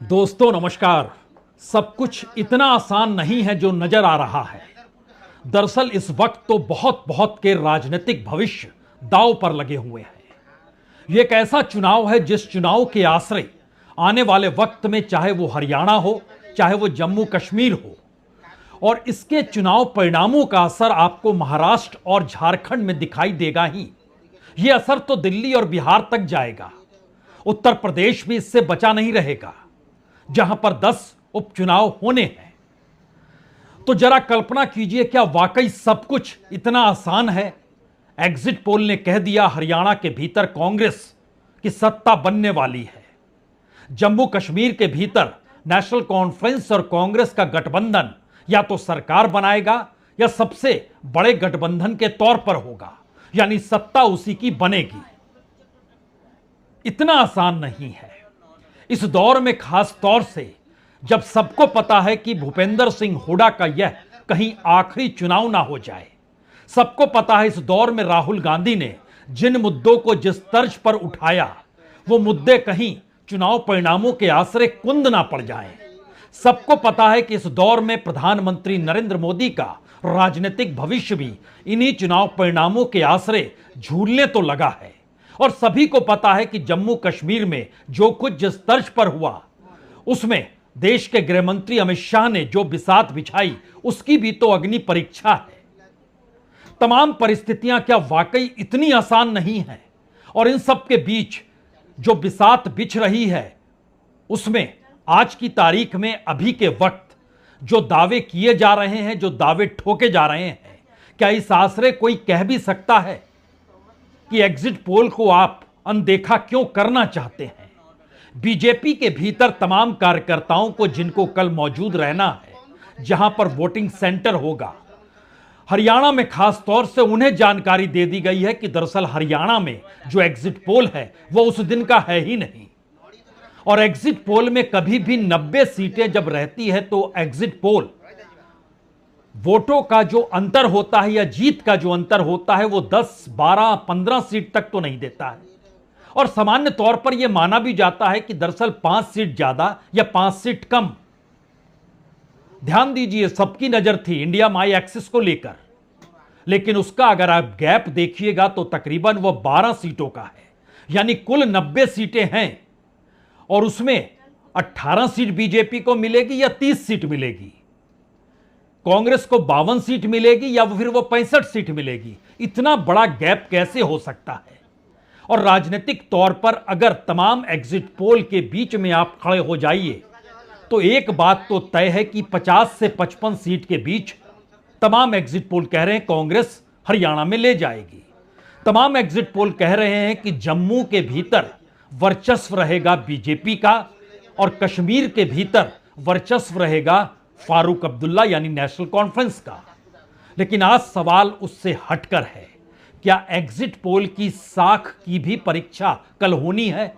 दोस्तों नमस्कार। सब कुछ इतना आसान नहीं है जो नजर आ रहा है। दरअसल इस वक्त तो बहुत के राजनीतिक भविष्य दांव पर लगे हुए हैं। यह एक ऐसा चुनाव है जिस चुनाव के आश्रय आने वाले वक्त में चाहे वो हरियाणा हो, चाहे वो जम्मू कश्मीर हो, और इसके चुनाव परिणामों का असर आपको महाराष्ट्र और झारखंड में दिखाई देगा ही। यह असर तो दिल्ली और बिहार तक जाएगा। उत्तर प्रदेश भी इससे बचा नहीं रहेगा, जहां पर 10 उपचुनाव होने हैं। तो जरा कल्पना कीजिए, क्या वाकई सब कुछ इतना आसान है? एग्जिट पोल ने कह दिया हरियाणा के भीतर कांग्रेस की सत्ता बनने वाली है। जम्मू कश्मीर के भीतर नेशनल कॉन्फ्रेंस और कांग्रेस का गठबंधन या तो सरकार बनाएगा या सबसे बड़े गठबंधन के तौर पर होगा, यानी सत्ता उसी की बनेगी। इतना आसान नहीं है। इस दौर में खास तौर से जब सबको पता है कि भूपेंद्र सिंह हुड्डा का यह कहीं आखिरी चुनाव ना हो जाए। सबको पता है इस दौर में राहुल गांधी ने जिन मुद्दों को जिस तर्ज पर उठाया, वो मुद्दे कहीं चुनाव परिणामों के आश्रय कुंद ना पड़ जाएं। सबको पता है कि इस दौर में प्रधानमंत्री नरेंद्र मोदी का राजनीतिक भविष्य भी इन्हीं चुनाव परिणामों के आश्रय झूलने तो लगा है। और सभी को पता है कि जम्मू कश्मीर में जो कुछ जिस तर्ज पर हुआ, उसमें देश के गृह मंत्री अमित शाह ने जो बिसात बिछाई, उसकी भी तो अग्नि परीक्षा है। तमाम परिस्थितियां क्या वाकई इतनी आसान नहीं है? और इन सब के बीच जो बिसात बिछ रही है, उसमें आज की तारीख में अभी के वक्त जो दावे किए जा रहे हैं, जो दावे ठोके जा रहे हैं, क्या इस आश्रय कोई कह भी सकता है कि एग्जिट पोल को आप अनदेखा क्यों करना चाहते हैं? बीजेपी के भीतर तमाम कार्यकर्ताओं को, जिनको कल मौजूद रहना है जहां पर वोटिंग सेंटर होगा, हरियाणा में खास तौर से उन्हें जानकारी दे दी गई है कि दरअसल हरियाणा में जो एग्जिट पोल है वो उस दिन का है ही नहीं। और एग्जिट पोल में कभी भी 90 सीटें जब रहती है तो एग्जिट पोल वोटों का जो अंतर होता है या जीत का जो अंतर होता है वो 10, 12, 15 सीट तक तो नहीं देता है। और सामान्य तौर पर यह माना भी जाता है कि दरअसल 5 सीट ज्यादा या 5 सीट कम। ध्यान दीजिए, सबकी नजर थी इंडिया माई एक्सिस को लेकर, लेकिन उसका अगर आप गैप देखिएगा तो तकरीबन वह 12 सीटों का है। यानी कुल 90 सीटें हैं और उसमें 18 सीट बीजेपी को मिलेगी या 30 सीट मिलेगी। कांग्रेस को 52 सीट मिलेगी या फिर वो 65 सीट मिलेगी। इतना बड़ा गैप कैसे हो सकता है? और राजनीतिक तौर पर अगर तमाम एग्जिट पोल के बीच में आप खड़े हो जाइए तो एक बात तो तय है कि 50 से 55 सीट के बीच तमाम एग्जिट पोल कह रहे हैं कांग्रेस हरियाणा में ले जाएगी। तमाम एग्जिट पोल कह रहे हैं कि जम्मू के भीतर वर्चस्व रहेगा बीजेपी का और कश्मीर के भीतर वर्चस्व रहेगा फारूक अब्दुल्ला यानी नेशनल कॉन्फ्रेंस का। लेकिन आज सवाल उससे हटकर है, क्या एग्जिट पोल की साख की भी परीक्षा कल होनी है?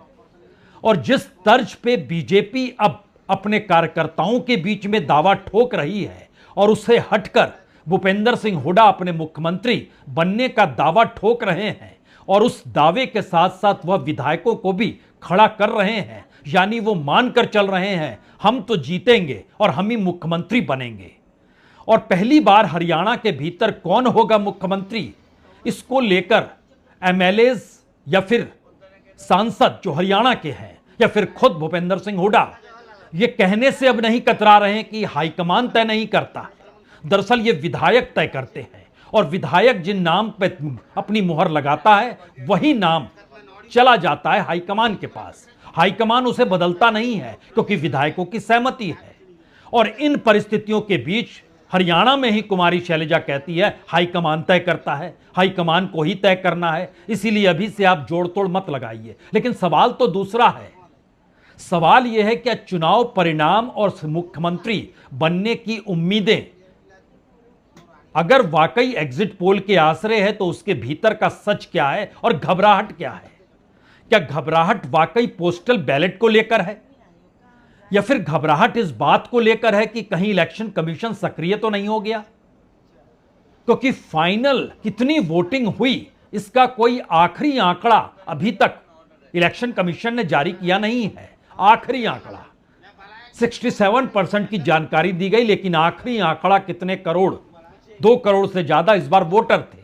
और जिस तर्ज पे बीजेपी अब अपने कार्यकर्ताओं के बीच में दावा ठोक रही है और उससे हटकर भूपेंद्र सिंह हुड्डा अपने मुख्यमंत्री बनने का दावा ठोक रहे हैं और उस दावे के साथ साथ वह विधायकों को भी खड़ा कर रहे हैं, यानी वो मानकर चल रहे हैं हम तो जीतेंगे और हम ही मुख्यमंत्री बनेंगे। और पहली बार हरियाणा के भीतर कौन होगा मुख्यमंत्री, इसको लेकर एमएलएज या फिर सांसद जो हरियाणा के हैं या फिर खुद भूपेंद्र सिंह हुड्डा ये कहने से अब नहीं कतरा रहे हैं कि हाईकमान तय नहीं करता है। दरअसल ये विधायक तय करते हैं और विधायक जिन नाम पे अपनी मुहर लगाता है वही नाम चला जाता है हाईकमान के पास। हाईकमान उसे बदलता नहीं है क्योंकि विधायकों की सहमति है। और इन परिस्थितियों के बीच हरियाणा में ही कुमारी शैलजा कहती है हाईकमान तय करता है, हाईकमान को ही तय करना है, इसीलिए अभी से आप जोड़ तोड़ मत लगाइए। लेकिन सवाल तो दूसरा है। सवाल यह है क्या चुनाव परिणाम और मुख्यमंत्री बनने की उम्मीदें अगर वाकई एग्जिट पोल के आश्रय है तो उसके भीतर का सच क्या है और घबराहट क्या है? क्या घबराहट वाकई पोस्टल बैलेट को लेकर है या फिर घबराहट इस बात को लेकर है कि कहीं इलेक्शन कमीशन सक्रिय तो नहीं हो गया? क्योंकि फाइनल कितनी वोटिंग हुई इसका कोई आखिरी आंकड़ा अभी तक इलेक्शन कमीशन ने जारी किया नहीं है। आखिरी आंकड़ा 67% की जानकारी दी गई, लेकिन आखिरी आंकड़ा कितने करोड़, 2 करोड़ से ज्यादा इस बार वोटर थे।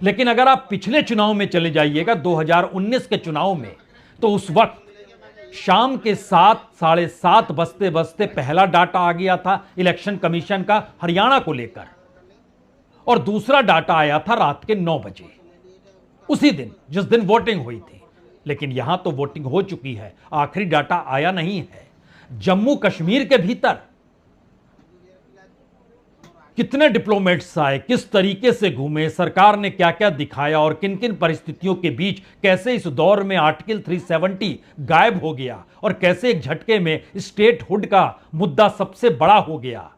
लेकिन अगर आप पिछले चुनाव में चले जाइएगा, 2019 के चुनाव में, तो उस वक्त शाम के 7, साढ़े 7 बजते बजते पहला डाटा आ गया था इलेक्शन कमीशन का हरियाणा को लेकर, और दूसरा डाटा आया था रात के 9 बजे, उसी दिन जिस दिन वोटिंग हुई थी। लेकिन यहां तो वोटिंग हो चुकी है, आखिरी डाटा आया नहीं है। जम्मू कश्मीर के भीतर कितने डिप्लोमेट्स आए, किस तरीके से घूमे, सरकार ने क्या क्या दिखाया, और किन किन परिस्थितियों के बीच कैसे इस दौर में आर्टिकल 370 गायब हो गया, और कैसे एक झटके में स्टेटहुड का मुद्दा सबसे बड़ा हो गया।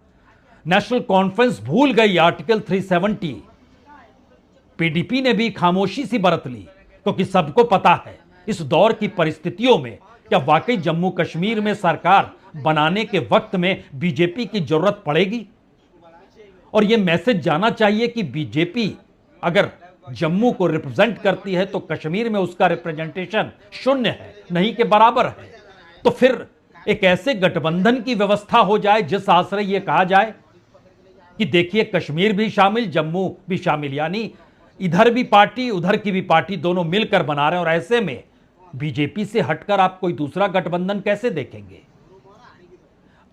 नेशनल कॉन्फ्रेंस भूल गई आर्टिकल 370। पीडीपी ने भी खामोशी सी बरत ली, क्योंकि सबको पता है इस दौर की परिस्थितियों में क्या वाकई जम्मू कश्मीर में सरकार बनाने के वक्त में बीजेपी की जरूरत पड़ेगी। और यह मैसेज जाना चाहिए कि बीजेपी अगर जम्मू को रिप्रेजेंट करती है तो कश्मीर में उसका रिप्रेजेंटेशन शून्य है, नहीं के बराबर है। तो फिर एक ऐसे गठबंधन की व्यवस्था हो जाए जिस आश्रय यह कहा जाए कि देखिए कश्मीर भी शामिल, जम्मू भी शामिल, यानी इधर भी पार्टी उधर की भी पार्टी, दोनों मिलकर बना रहे हैं। और ऐसे में बीजेपी से हटकर आप कोई दूसरा गठबंधन कैसे देखेंगे।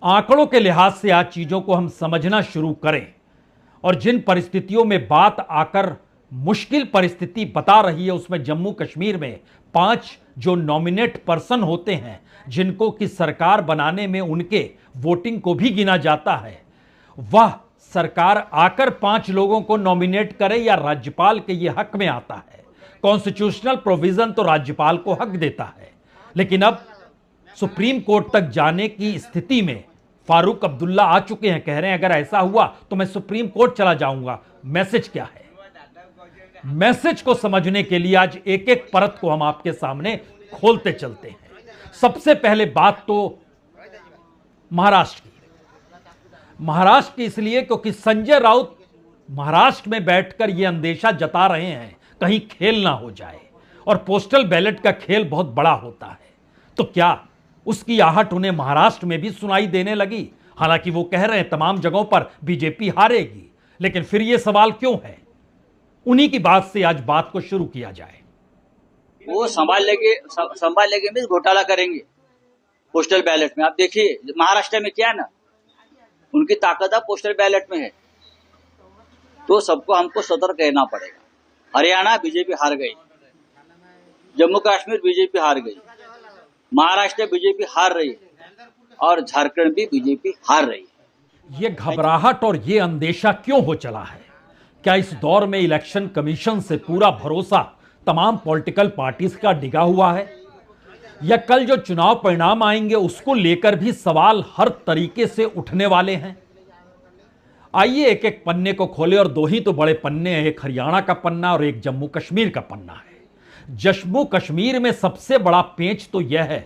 आंकड़ों के लिहाज से आज चीजों को हम समझना शुरू करें, और जिन परिस्थितियों में बात आकर मुश्किल परिस्थिति बता रही है, उसमें जम्मू कश्मीर में 5 जो नॉमिनेट पर्सन होते हैं, जिनको कि सरकार बनाने में उनके वोटिंग को भी गिना जाता है, वह सरकार आकर 5 लोगों को नॉमिनेट करे या राज्यपाल के ये हक में आता है। कॉन्स्टिट्यूशनल प्रोविजन तो राज्यपाल को हक देता है, लेकिन अब सुप्रीम कोर्ट तक जाने की स्थिति में फारूक अब्दुल्ला आ चुके हैं, कह रहे हैं अगर ऐसा हुआ तो मैं सुप्रीम कोर्ट चला जाऊंगा। मैसेज क्या है? मैसेज को समझने के लिए आज एक एक परत को हम आपके सामने खोलते चलते हैं। सबसे पहले बात तो महाराष्ट्र की। महाराष्ट्र की इसलिए क्योंकि संजय राउत महाराष्ट्र में बैठकर यह अंदेशा जता रहे हैं कहीं खेल ना हो जाए, और पोस्टल बैलेट का खेल बहुत बड़ा होता है। तो क्या उसकी आहट उन्हें महाराष्ट्र में भी सुनाई देने लगी? हालांकि वो कह रहे हैं तमाम जगहों पर बीजेपी हारेगी, लेकिन फिर यह सवाल क्यों है? उन्हीं की बात से आज बात को शुरू किया जाए। वो संभाल लेंगे मीन्स घोटाला करेंगे पोस्टल बैलेट में। आप देखिए महाराष्ट्र में क्या है ना, उनकी ताकत पोस्टल बैलेट में है, तो सबको हमको सतर्क रहना पड़ेगा। हरियाणा बीजेपी हार गई, जम्मू कश्मीर बीजेपी हार गई, महाराष्ट्र बीजेपी हार रही, और झारखंड भी बीजेपी हार रही। ये घबराहट और ये अंदेशा क्यों हो चला है? क्या इस दौर में इलेक्शन कमीशन से पूरा भरोसा तमाम पॉलिटिकल पार्टीज का डिगा हुआ है, या कल जो चुनाव परिणाम आएंगे उसको लेकर भी सवाल हर तरीके से उठने वाले हैं? आइए एक एक पन्ने को खोले, और 2 ही तो बड़े पन्ने हैं, एक हरियाणा का पन्ना और एक जम्मू कश्मीर का पन्ना है। जम्मू कश्मीर में सबसे बड़ा पेंच तो यह है,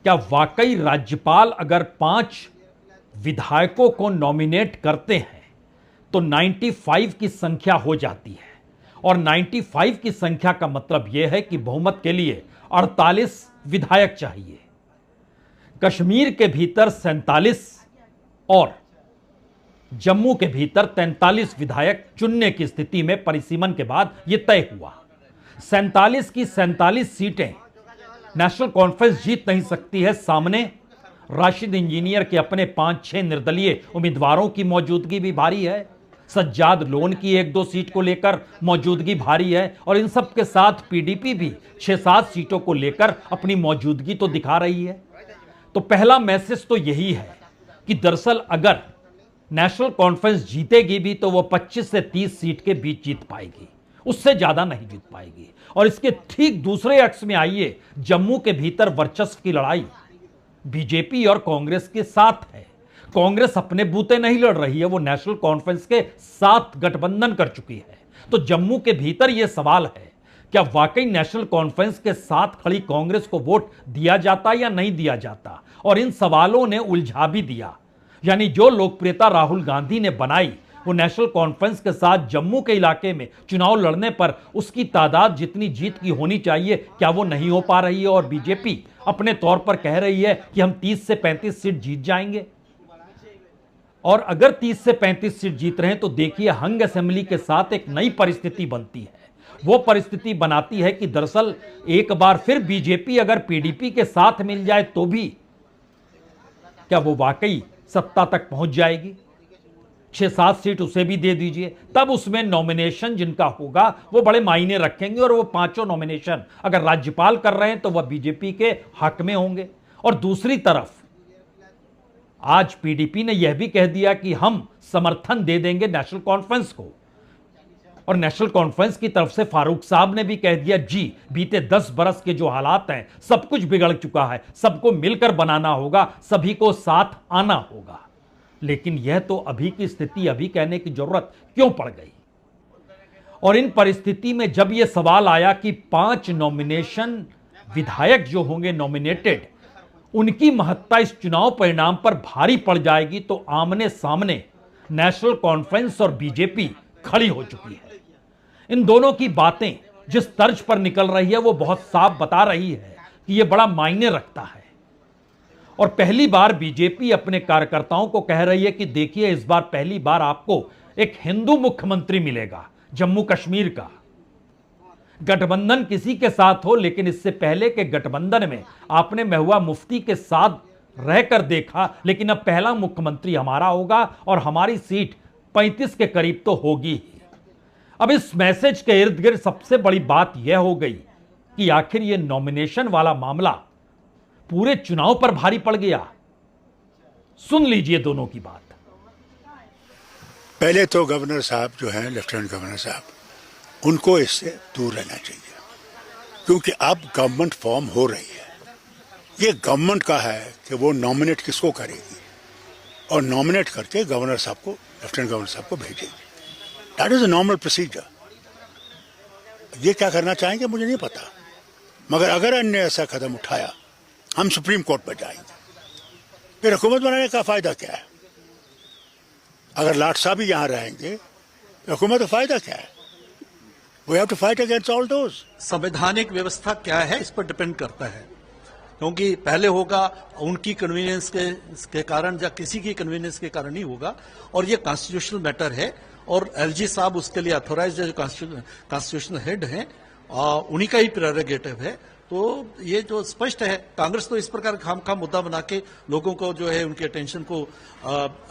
क्या वाकई राज्यपाल अगर 5 विधायकों को नॉमिनेट करते हैं तो 95 की संख्या हो जाती है, और 95 की संख्या का मतलब यह है कि बहुमत के लिए 48 विधायक चाहिए। कश्मीर के भीतर 47 और जम्मू के भीतर 43 विधायक चुनने की स्थिति में परिसीमन के बाद यह तय हुआ। 47 की 47 सीटें नेशनल कॉन्फ्रेंस जीत नहीं सकती है। सामने राशिद इंजीनियर के अपने 5-6 निर्दलीय उम्मीदवारों की मौजूदगी भी भारी है, सज्जाद लोन की 1-2 सीट को लेकर मौजूदगी भारी है, और इन सब के साथ पीडीपी भी 6-7 सीटों को लेकर अपनी मौजूदगी तो दिखा रही है। तो पहला मैसेज तो यही है कि दरअसल अगर नेशनल कॉन्फ्रेंस जीतेगी भी तो वो 25 से 30 सीट के बीच जीत पाएगी, उससे ज्यादा नहीं जीत पाएगी। और इसके ठीक दूसरे अक्ष में आइए, जम्मू के भीतर वर्चस्व की लड़ाई बीजेपी और कांग्रेस के साथ है। कांग्रेस अपने बूते नहीं लड़ रही है, वो नेशनल कॉन्फ्रेंस के साथ गठबंधन कर चुकी है। तो जम्मू के भीतर यह सवाल है, क्या वाकई नेशनल कॉन्फ्रेंस के साथ खड़ी कांग्रेस को वोट दिया जाता या नहीं दिया जाता? और इन सवालों ने उलझा भी दिया, यानी जो लोकप्रियता राहुल गांधी ने बनाई वो नेशनल कॉन्फ्रेंस के साथ जम्मू के इलाके में चुनाव लड़ने पर उसकी तादाद जितनी जीत की होनी चाहिए, क्या वो नहीं हो पा रही है? और बीजेपी अपने तौर पर कह रही है कि हम 30 से 35 सीट जीत जाएंगे। और अगर 30 से 35 सीट जीत रहे हैं तो देखिए, हंग असेंबली के साथ एक नई परिस्थिति बनती है। वो परिस्थिति बनाती है कि दरअसल एक बार फिर बीजेपी अगर पीडीपी के साथ मिल जाए तो भी क्या वो वाकई सत्ता तक पहुंच जाएगी? 6-7 सीट उसे भी दे दीजिए, तब उसमें नॉमिनेशन जिनका होगा वो बड़े मायने रखेंगे। और वो पांचों नॉमिनेशन अगर राज्यपाल कर रहे हैं तो वह बीजेपी के हक में होंगे। और दूसरी तरफ आज पीडीपी ने यह भी कह दिया कि हम समर्थन दे देंगे नेशनल कॉन्फ्रेंस को। और नेशनल कॉन्फ्रेंस की तरफ से फारूक साहब ने भी कह दिया, जी बीते 10 बरस के जो हालात हैं सब कुछ बिगड़ चुका है, सबको मिलकर बनाना होगा, सभी को साथ आना होगा। लेकिन यह तो अभी की स्थिति, अभी कहने की जरूरत क्यों पड़ गई? और इन परिस्थिति में जब यह सवाल आया कि 5 नॉमिनेशन विधायक जो होंगे नॉमिनेटेड, उनकी महत्ता इस चुनाव परिणाम पर भारी पड़ जाएगी, तो आमने सामने नेशनल कॉन्फ्रेंस और बीजेपी खड़ी हो चुकी है। इन दोनों की बातें जिस तर्ज पर निकल रही है वो बहुत साफ बता रही है कि यह बड़ा मायने रखता है। और पहली बार बीजेपी अपने कार्यकर्ताओं को कह रही है कि देखिए, इस बार पहली बार आपको एक हिंदू मुख्यमंत्री मिलेगा जम्मू कश्मीर का। गठबंधन किसी के साथ हो, लेकिन इससे पहले के गठबंधन में आपने महबूबा मुफ्ती के साथ रहकर देखा, लेकिन अब पहला मुख्यमंत्री हमारा होगा और हमारी सीट 35 के करीब तो होगी ही। अब इस मैसेज के इर्द गिर्द सबसे बड़ी बात यह हो गई कि आखिर यह नॉमिनेशन वाला मामला पूरे चुनाव पर भारी पड़ गया। सुन लीजिए दोनों की बात। पहले तो गवर्नर साहब जो हैं, लेफ्टिनेंट गवर्नर साहब, उनको इससे दूर रहना चाहिए, क्योंकि अब गवर्नमेंट फॉर्म हो रही है। ये गवर्नमेंट का है कि वो नॉमिनेट किसको करेगी और नॉमिनेट करके गवर्नर साहब को, लेफ्टिनेंट गवर्नर साहब को भेजेगी। That is a normal procedure. ये क्या करना चाहेंगे मुझे नहीं पता, मगर अगर अन्य ऐसा कदम उठाया, हम सुप्रीम कोर्ट पर जाएंगे। फिर हुकूमत बनाने का फायदा क्या है? अगर लाट साहब ही यहां रहेंगे तो हुकूमत का फायदा क्या है? We have to fight against all those. संवैधानिक व्यवस्था क्या है इस पर डिपेंड करता है, क्योंकि पहले होगा उनकी कन्वीनियंस के कारण या किसी की कन्वीनियंस के कारण ही होगा, और ये कॉन्स्टिट्यूशनल मैटर है और एलजी साहब उसके लिए अथोराइज्ड जो कॉन्स्टिट्यूशनल हेड हैं, उन्हीं का ही प्रेरोगेटिव है। तो ये जो स्पष्ट है, कांग्रेस तो इस प्रकार खामखा मुद्दा बना के लोगों को जो है उनके अटेंशन को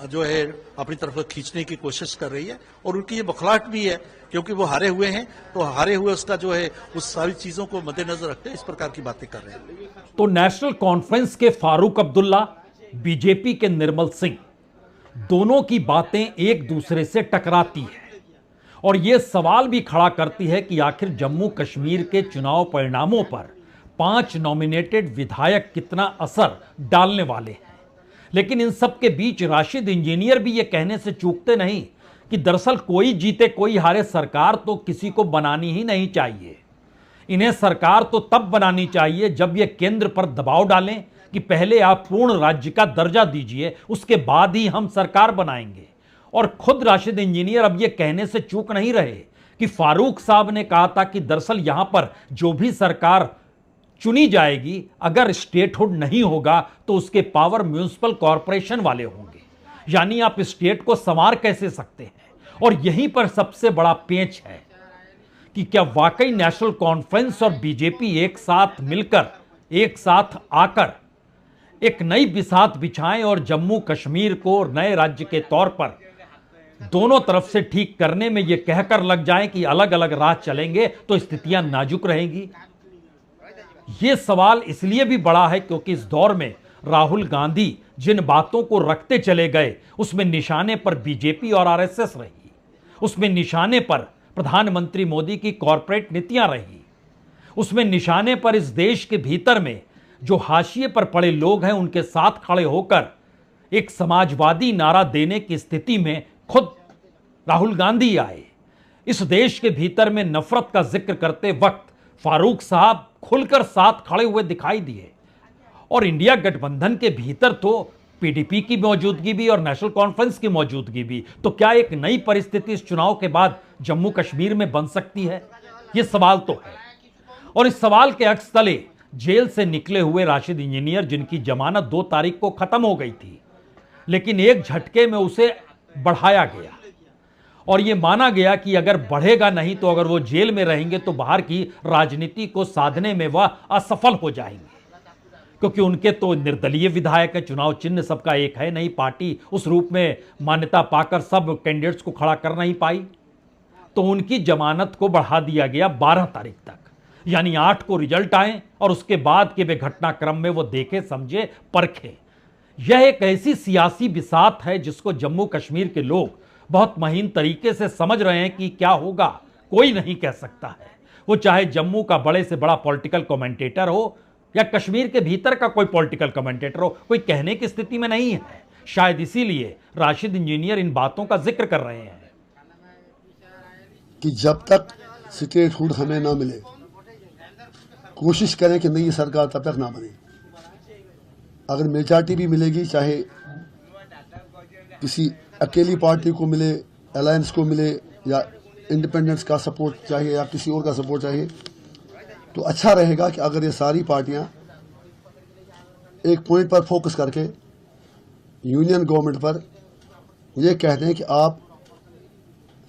जो है अपनी तरफ खींचने की कोशिश कर रही है, और उनकी ये बखलाहट भी है क्योंकि वो हारे हुए हैं, तो हारे हुए उसका जो है उस सारी चीजों को मद्देनजर रखते इस प्रकार की बातें कर रहे हैं। तो नेशनल कॉन्फ्रेंस के फारूक अब्दुल्ला, बीजेपी के निर्मल सिंह, दोनों की बातें एक दूसरे से टकराती है और यह सवाल भी खड़ा करती है कि आखिर जम्मू कश्मीर के चुनाव परिणामों पर 5 नॉमिनेटेड विधायक कितना असर डालने वाले हैं। लेकिन इन सब के बीच राशिद इंजीनियर भी यह कहने से चूकते नहीं कि दरअसल कोई जीते कोई हारे, सरकार तो किसी को बनानी ही नहीं चाहिए। इन्हें सरकार तो तब बनानी चाहिए जब यह केंद्र पर दबाव डालें कि पहले आप पूर्ण राज्य का दर्जा दीजिए, उसके बाद ही हम सरकार बनाएंगे। और खुद राशिद इंजीनियर अब यह कहने से चूक नहीं रहे कि फारूक साहब ने कहा था कि दरअसल यहां पर जो भी सरकार चुनी जाएगी, अगर स्टेटहुड नहीं होगा तो उसके पावर म्युनिसिपल कॉरपोरेशन वाले होंगे, यानी आप स्टेट को संवार कैसे सकते हैं। और यहीं पर सबसे बड़ा पेंच है कि क्या वाकई नेशनल कॉन्फ्रेंस और बीजेपी एक साथ मिलकर, एक साथ आकर एक नई बिसात बिछाएं और जम्मू कश्मीर को नए राज्य के तौर पर दोनों तरफ से ठीक करने में यह कहकर लग जाएं कि अलग अलग राह चलेंगे तो स्थितियां नाजुक रहेंगी। यह सवाल इसलिए भी बड़ा है क्योंकि इस दौर में राहुल गांधी जिन बातों को रखते चले गए उसमें निशाने पर बीजेपी और आरएसएस रही, उसमें निशाने पर प्रधानमंत्री मोदी की कॉरपोरेट नीतियां रही, उसमें निशाने पर इस देश के भीतर में जो हाशिए पर पड़े लोग हैं उनके साथ खड़े होकर एक समाजवादी नारा देने की स्थिति में खुद राहुल गांधी आए। इस देश के भीतर में नफरत का जिक्र करते वक्त फारूक साहब खुलकर साथ खड़े हुए दिखाई दिए। और इंडिया गठबंधन के भीतर तो पीडीपी की मौजूदगी भी और नेशनल कॉन्फ्रेंस की मौजूदगी भी, तो क्या एक नई परिस्थिति इस चुनाव के बाद जम्मू कश्मीर में बन सकती है? यह सवाल तो है। और इस सवाल के अक्स तले जेल से निकले हुए राशिद इंजीनियर, जिनकी जमानत 2 तारीख को खत्म हो गई थी, लेकिन एक झटके में उसे बढ़ाया गया और यह माना गया कि अगर बढ़ेगा नहीं तो अगर वो जेल में रहेंगे तो बाहर की राजनीति को साधने में वह असफल हो जाएंगे, क्योंकि उनके तो निर्दलीय विधायक है, चुनाव चिन्ह सबका एक है नहीं, पार्टी उस रूप में मान्यता पाकर सब कैंडिडेट्स को खड़ा कर नहीं पाई, तो उनकी जमानत को बढ़ा दिया गया 12 तारीख तक, यानी 8 को रिजल्ट आए और उसके बाद के वे घटनाक्रम में वो देखे, समझे, परखे। यह एक ऐसी सियासी बिसात है जिसको जम्मू कश्मीर के लोग बहुत महीन तरीके से समझ रहे हैं कि क्या होगा कोई नहीं कह सकता है। वो चाहे जम्मू का बड़े से बड़ा पॉलिटिकल कमेंटेटर हो या कश्मीर के भीतर का कोई पॉलिटिकल कमेंटेटर हो, कोई कहने की स्थिति में नहीं है। शायद इसीलिए राशिद इंजीनियर इन बातों का जिक्र कर रहे हैं कि जब तक स्टेटहुड हमें ना मिले, कोशिश करें कि नई सरकार तब तक ना बने। अगर मेजॉरिटी भी मिलेगी, चाहे किसी अकेली पार्टी को मिले, अलायंस को मिले, या इंडिपेंडेंस का सपोर्ट चाहिए या किसी और का सपोर्ट चाहिए, तो अच्छा रहेगा कि अगर ये सारी पार्टियां एक पॉइंट पर फोकस करके यूनियन गवर्नमेंट पर ये कहते हैं कि आप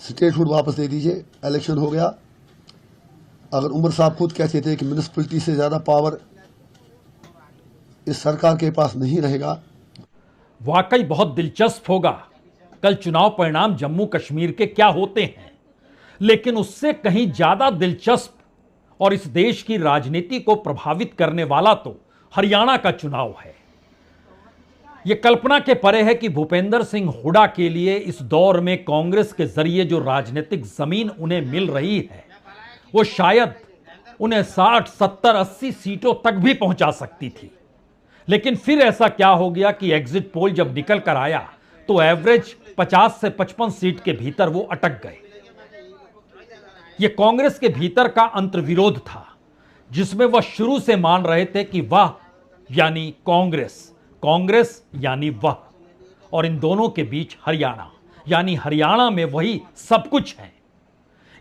स्टेटहुड वापस दे दीजिए, इलेक्शन हो गया। अगर उमर साहब खुद कहते थे कि म्यूनिसिपैलिटी से ज़्यादा पावर इस सरकार के पास नहीं रहेगा। वाकई बहुत दिलचस्प होगा कल चुनाव परिणाम जम्मू कश्मीर के क्या होते हैं, लेकिन उससे कहीं ज्यादा दिलचस्प और इस देश की राजनीति को प्रभावित करने वाला तो हरियाणा का चुनाव है। यह कल्पना के परे है कि भूपेंद्र सिंह हुड्डा के लिए इस दौर में कांग्रेस के जरिए जो राजनीतिक जमीन उन्हें मिल रही है वो शायद उन्हें 60, 70, 80 सीटों तक भी पहुंचा सकती थी। लेकिन फिर ऐसा क्या हो गया कि एग्जिट पोल जब निकल कर आया तो एवरेज 50 से 55 सीट के भीतर वो अटक गए। यह कांग्रेस के भीतर का अंतर्विरोध था, जिसमें वह शुरू से मान रहे थे कि वह यानी कांग्रेस, कांग्रेस यानी वह, और इन दोनों के बीच हरियाणा, यानी हरियाणा में वही सब कुछ है।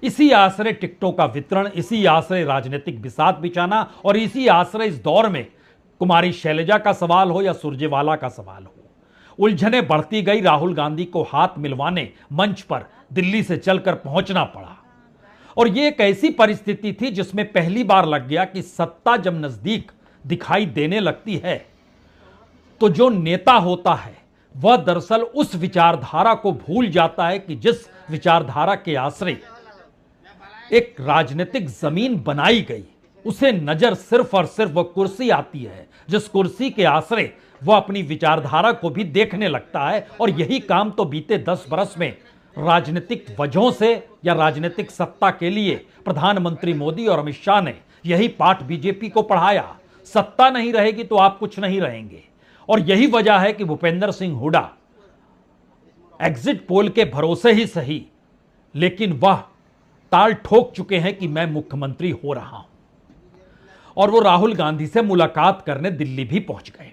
इसी आश्रय टिकटों का वितरण, इसी आश्रय राजनीतिक बिसात बिछाना और इसी आश्रय इस दौर में कुमारी शैलजा का सवाल हो या सुरजेवाला का सवाल हो, उलझने बढ़ती गई। राहुल गांधी को हाथ मिलवाने मंच पर दिल्ली से चलकर पहुंचना पड़ा और यह एक ऐसी परिस्थिति थी जिसमें पहली बार लग गया कि सत्ता जब नजदीक दिखाई देने लगती है तो जो नेता होता है वह दरअसल उस विचारधारा को भूल जाता है कि जिस विचारधारा के आश्रय एक राजनीतिक जमीन बनाई गई, उसे नजर सिर्फ और सिर्फ वह कुर्सी आती है जिस कुर्सी के आश्रय वह अपनी विचारधारा को भी देखने लगता है। और यही काम तो बीते 10 बरस में राजनीतिक वजहों से या राजनीतिक सत्ता के लिए प्रधानमंत्री मोदी और अमित शाह ने यही पाठ बीजेपी को पढ़ाया। सत्ता नहीं रहेगी तो आप कुछ नहीं रहेंगे। और यही वजह है कि भूपेंद्र सिंह हुड्डा एग्जिट पोल के भरोसे ही सही, लेकिन वह ताल ठोक चुके हैं कि मैं मुख्यमंत्री हो रहा हूं, और वो राहुल गांधी से मुलाकात करने दिल्ली भी पहुंच गए।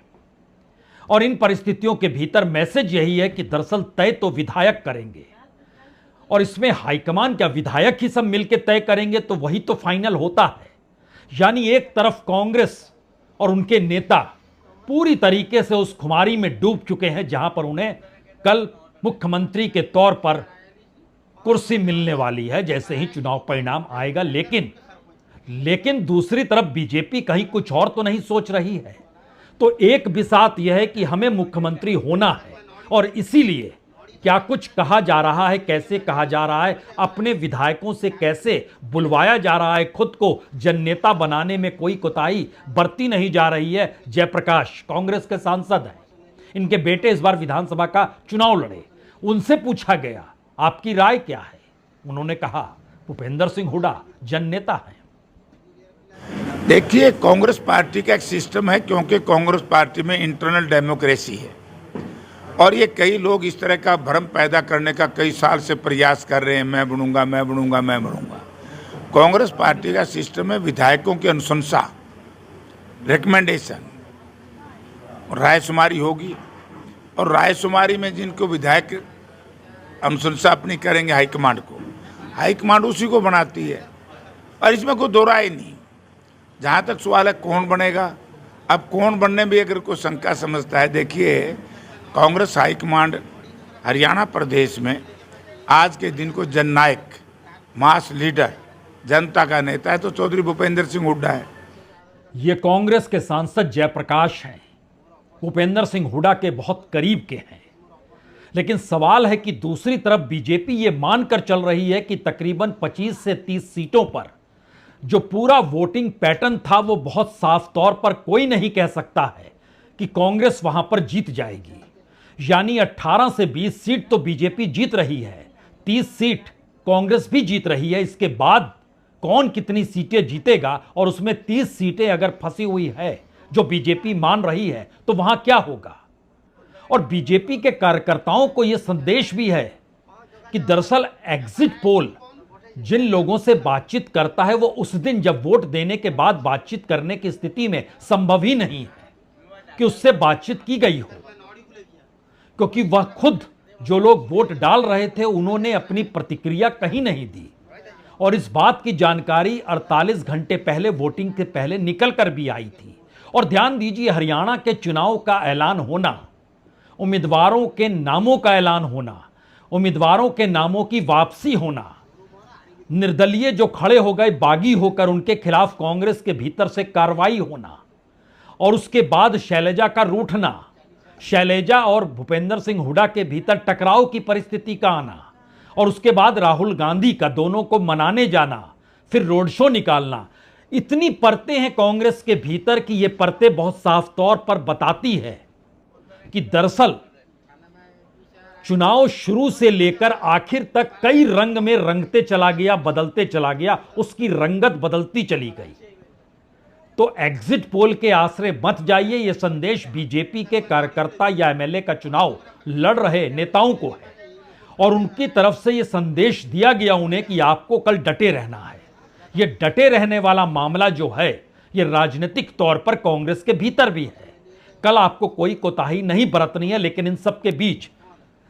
और इन परिस्थितियों के भीतर मैसेज यही है कि दरअसल तय तो विधायक करेंगे, और इसमें हाईकमान क्या विधायक ही सब मिलकर तय करेंगे तो वही तो फाइनल होता है। यानी एक तरफ कांग्रेस और उनके नेता पूरी तरीके से उस खुमारी में डूब चुके हैं जहां पर उन्हें कल मुख्यमंत्री के तौर पर कुर्सी मिलने वाली है जैसे ही चुनाव परिणाम आएगा। लेकिन दूसरी तरफ बीजेपी कहीं कुछ और तो नहीं सोच रही है। तो एक बिसात यह है कि हमें मुख्यमंत्री होना है, और इसीलिए क्या कुछ कहा जा रहा है, कैसे कहा जा रहा है, अपने विधायकों से कैसे बुलवाया जा रहा है, खुद को जननेता बनाने में कोई कोताही बरती नहीं जा रही है। जयप्रकाश कांग्रेस के सांसद हैं, इनके बेटे इस बार विधानसभा का चुनाव लड़े। उनसे पूछा गया आपकी राय क्या है, उन्होंने कहा भूपेंद्र सिंह हुड्डा जननेता हैं। देखिए, कांग्रेस पार्टी का एक सिस्टम है, क्योंकि कांग्रेस पार्टी में इंटरनल डेमोक्रेसी है, और ये कई लोग इस तरह का भ्रम पैदा करने का कई साल से प्रयास कर रहे हैं, मैं बनूंगा, मैं बनूंगा, मैं बनूंगा। कांग्रेस पार्टी का सिस्टम है विधायकों की अनुशंसा, रिकमेंडेशन, रायशुमारी होगी, और रायशुमारी में जिनको विधायक अनुशंसा अपनी करेंगे हाईकमांड को, हाईकमांड उसी को बनाती है और इसमें कोई दो राय नहीं। जहाँ तक सवाल है कौन बनेगा, अब कौन बनने में अगर कोई शंका समझता है, देखिए कांग्रेस हाईकमांड हरियाणा प्रदेश में आज के दिन को जननायक, मास लीडर, जनता का नेता है तो चौधरी भूपेंद्र सिंह हुड्डा है। ये कांग्रेस के सांसद जयप्रकाश हैं, भूपेंद्र सिंह हुड्डा के बहुत करीब के हैं। लेकिन सवाल है कि दूसरी तरफ बीजेपी ये मानकर चल रही है कि तकरीबन 25 से 30 सीटों पर जो पूरा वोटिंग पैटर्न था वो बहुत साफ तौर पर कोई नहीं कह सकता है कि कांग्रेस वहां पर जीत जाएगी। यानी 18 से 20 सीट तो बीजेपी जीत रही है, 30 सीट कांग्रेस भी जीत रही है। इसके बाद कौन कितनी सीटें जीतेगा और उसमें 30 सीटें अगर फंसी हुई है जो बीजेपी मान रही है तो वहां क्या होगा। और बीजेपी के कार्यकर्ताओं को यह संदेश भी है कि दरअसल एग्जिट पोल जिन लोगों से बातचीत करता है वो उस दिन जब वोट देने के बाद बातचीत करने की स्थिति में संभव ही नहीं है कि उससे बातचीत की गई हो, क्योंकि वह खुद जो लोग वोट डाल रहे थे उन्होंने अपनी प्रतिक्रिया कहीं नहीं दी। और इस बात की जानकारी 48 घंटे पहले वोटिंग के पहले निकल कर भी आई थी। और ध्यान दीजिए, हरियाणा के चुनाव का ऐलान होना, उम्मीदवारों के नामों का ऐलान होना, उम्मीदवारों के नामों की वापसी होना, निर्दलीय जो खड़े हो गए बागी होकर उनके खिलाफ कांग्रेस के भीतर से कार्रवाई होना, और उसके बाद शैलजा का रूठना, शैलजा और भूपेंद्र सिंह हुड्डा के भीतर टकराव की परिस्थिति का आना, और उसके बाद राहुल गांधी का दोनों को मनाने जाना, फिर रोड शो निकालना, इतनी परतें हैं कांग्रेस के भीतर कि ये परतें बहुत साफ तौर पर बताती है कि दरअसल चुनाव शुरू से लेकर आखिर तक कई रंग में रंगते चला गया, बदलते चला गया, उसकी रंगत बदलती चली गई। तो एग्जिट पोल के आसरे मत जाइए, यह संदेश बीजेपी के कार्यकर्ता या एमएलए का चुनाव लड़ रहे नेताओं को है। और उनकी तरफ से यह संदेश दिया गया उन्हें कि आपको कल डटे रहना है। यह डटे रहने वाला मामला जो है यह राजनीतिक तौर पर कांग्रेस के भीतर भी है। कल आपको कोई कोताही नहीं बरतनी है। लेकिन इन सब के बीच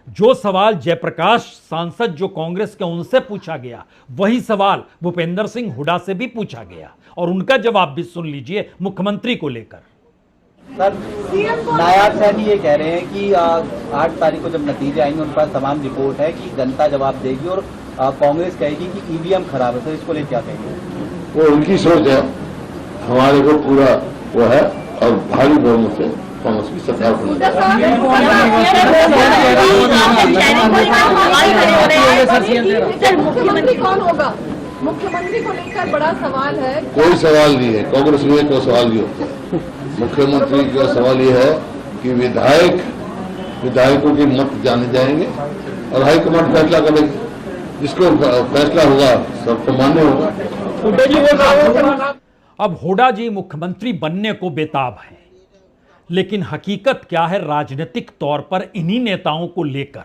जो सवाल जयप्रकाश सांसद जो कांग्रेस के उनसे पूछा गया, वही सवाल भूपेंद्र सिंह हुड्डा से भी पूछा गया और उनका जवाब भी सुन लीजिए मुख्यमंत्री को लेकर। सर, नायाब सैनी ये कह रहे हैं कि 8 तारीख को जब नतीजे आएंगे उन पर तमाम रिपोर्ट है कि जनता जवाब देगी और कांग्रेस कहेगी कि ईवीएम खराब है। तो इसको लेकर क्या कहेंगे? वो उनकी सोच है, हमारे को पूरा वो है और भारी बहुमत से कांग्रेस की सरकार मुख्यमंत्री कौन होगा? मुख्यमंत्री को लेकर बड़ा सवाल है। कोई सवाल नहीं है, कांग्रेस में कोई सवाल नहीं होता। मुख्यमंत्री का सवाल ये है कि विधायकों के मत जाने जाएंगे और हाईकमांड फैसला करेगी। जिसको फैसला होगा सबको मान्य होगा। अब हुड्डा जी मुख्यमंत्री बनने को बेताब हैं, लेकिन हकीकत क्या है राजनीतिक तौर पर इन्हीं नेताओं को लेकर?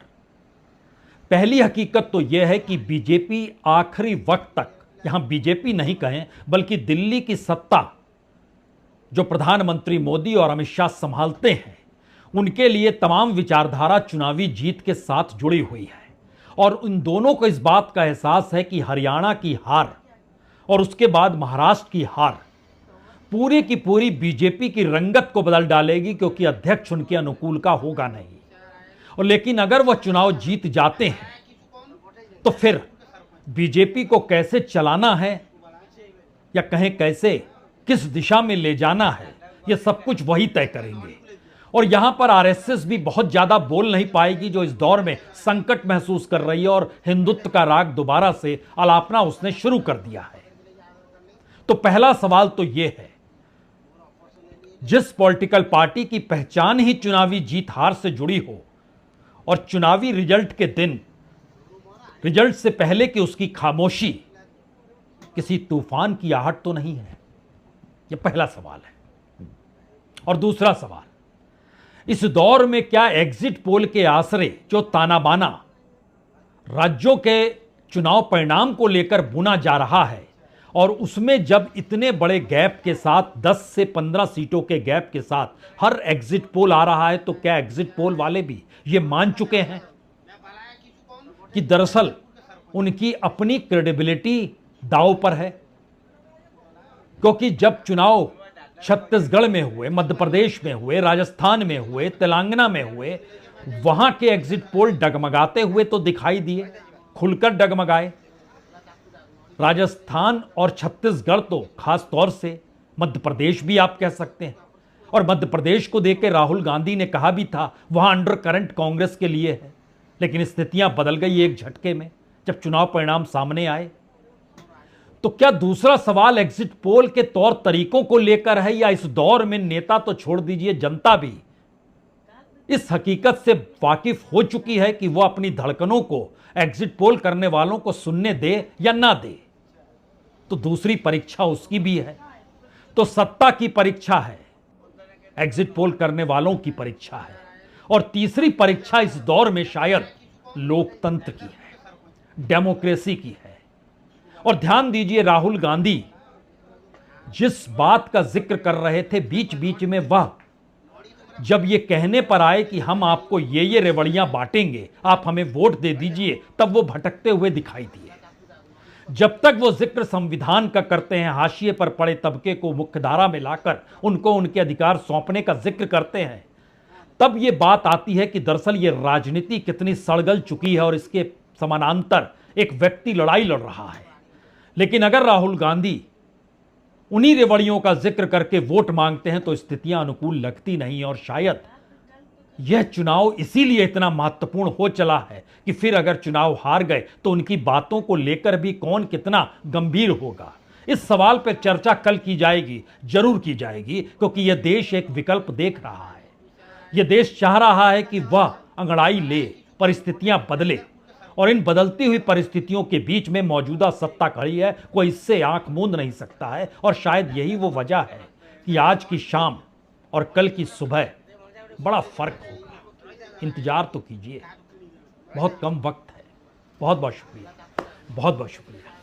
पहली हकीकत तो यह है कि बीजेपी आखिरी वक्त तक, यहां बीजेपी नहीं कहें बल्कि दिल्ली की सत्ता जो प्रधानमंत्री मोदी और अमित शाह संभालते हैं, उनके लिए तमाम विचारधारा चुनावी जीत के साथ जुड़ी हुई है। और उन दोनों को इस बात का एहसास है कि हरियाणा की हार और उसके बाद महाराष्ट्र की हार पूरी की पूरी बीजेपी की रंगत को बदल डालेगी, क्योंकि अध्यक्ष उनके अनुकूल का होगा नहीं। और लेकिन अगर वह चुनाव जीत जाते हैं तो फिर बीजेपी को कैसे चलाना है या कहें कैसे किस दिशा में ले जाना है, यह सब कुछ वही तय करेंगे। और यहां पर आरएसएस भी बहुत ज्यादा बोल नहीं पाएगी, जो इस दौर में संकट महसूस कर रही है और हिंदुत्व का राग दोबारा से अलापना उसने शुरू कर दिया है। तो पहला सवाल तो यह है, जिस पॉलिटिकल पार्टी की पहचान ही चुनावी जीत हार से जुड़ी हो और चुनावी रिजल्ट के दिन, रिजल्ट से पहले की उसकी खामोशी किसी तूफान की आहट तो नहीं है? यह पहला सवाल है। और दूसरा सवाल, इस दौर में क्या एग्जिट पोल के आसरे जो ताना बाना राज्यों के चुनाव परिणाम को लेकर बुना जा रहा है, और उसमें जब इतने बड़े गैप के साथ 10 से 15 सीटों के गैप के साथ हर एग्जिट पोल आ रहा है, तो क्या एग्जिट पोल वाले भी ये मान चुके हैं कि दरअसल उनकी अपनी क्रेडिबिलिटी दांव पर है? क्योंकि जब चुनाव छत्तीसगढ़ में हुए, मध्य प्रदेश में हुए, राजस्थान में हुए, तेलंगाना में हुए, वहां के एग्जिट पोल डगमगाते हुए तो दिखाई दिए, खुलकर डगमगाए। राजस्थान और छत्तीसगढ़ तो खास तौर से, मध्य प्रदेश भी आप कह सकते हैं। और मध्य प्रदेश को देकर राहुल गांधी ने कहा भी था वहां अंडर करंट कांग्रेस के लिए है, लेकिन स्थितियां बदल गई एक झटके में जब चुनाव परिणाम सामने आए। तो क्या दूसरा सवाल एग्जिट पोल के तौर तरीकों को लेकर है, या इस दौर में नेता तो छोड़ दीजिए, जनता भी इस हकीकत से वाकिफ हो चुकी है कि वह अपनी धड़कनों को एग्जिट पोल करने वालों को सुनने दे या ना दे? तो दूसरी परीक्षा उसकी भी है। तो सत्ता की परीक्षा है, एग्जिट पोल करने वालों की परीक्षा है, और तीसरी परीक्षा इस दौर में शायद लोकतंत्र की है, डेमोक्रेसी की है। और ध्यान दीजिए, राहुल गांधी जिस बात का जिक्र कर रहे थे बीच बीच में, वह जब ये कहने पर आए कि हम आपको ये रेवड़ियां बांटेंगे, आप हमें वोट दे दीजिए, तब वो भटकते हुए दिखाई दिए। जब तक वो जिक्र संविधान का करते हैं, हाशिए पर पड़े तबके को मुख्यधारा में लाकर उनको उनके अधिकार सौंपने का जिक्र करते हैं, तब ये बात आती है कि दरअसल ये राजनीति कितनी सड़गल चुकी है और इसके समानांतर एक व्यक्ति लड़ाई लड़ रहा है। लेकिन अगर राहुल गांधी उन्हीं रेवड़ियों का जिक्र करके वोट मांगते हैं तो स्थितियां अनुकूल लगती नहीं, और शायद यह चुनाव इसीलिए इतना महत्वपूर्ण हो चला है कि फिर अगर चुनाव हार गए तो उनकी बातों को लेकर भी कौन कितना गंभीर होगा। इस सवाल पर चर्चा कल की जाएगी, जरूर की जाएगी, क्योंकि यह देश एक विकल्प देख रहा है। यह देश चाह रहा है कि वह अंगड़ाई ले, परिस्थितियां बदले, और इन बदलती हुई परिस्थितियों के बीच में मौजूदा सत्ता खड़ी है, कोई इससे आंख मूंद नहीं सकता है। और शायद यही वो वजह है कि आज की शाम और कल की सुबह बड़ा फर्क होगा। इंतजार तो कीजिए, बहुत कम वक्त है। बहुत बहुत शुक्रिया, बहुत बहुत शुक्रिया।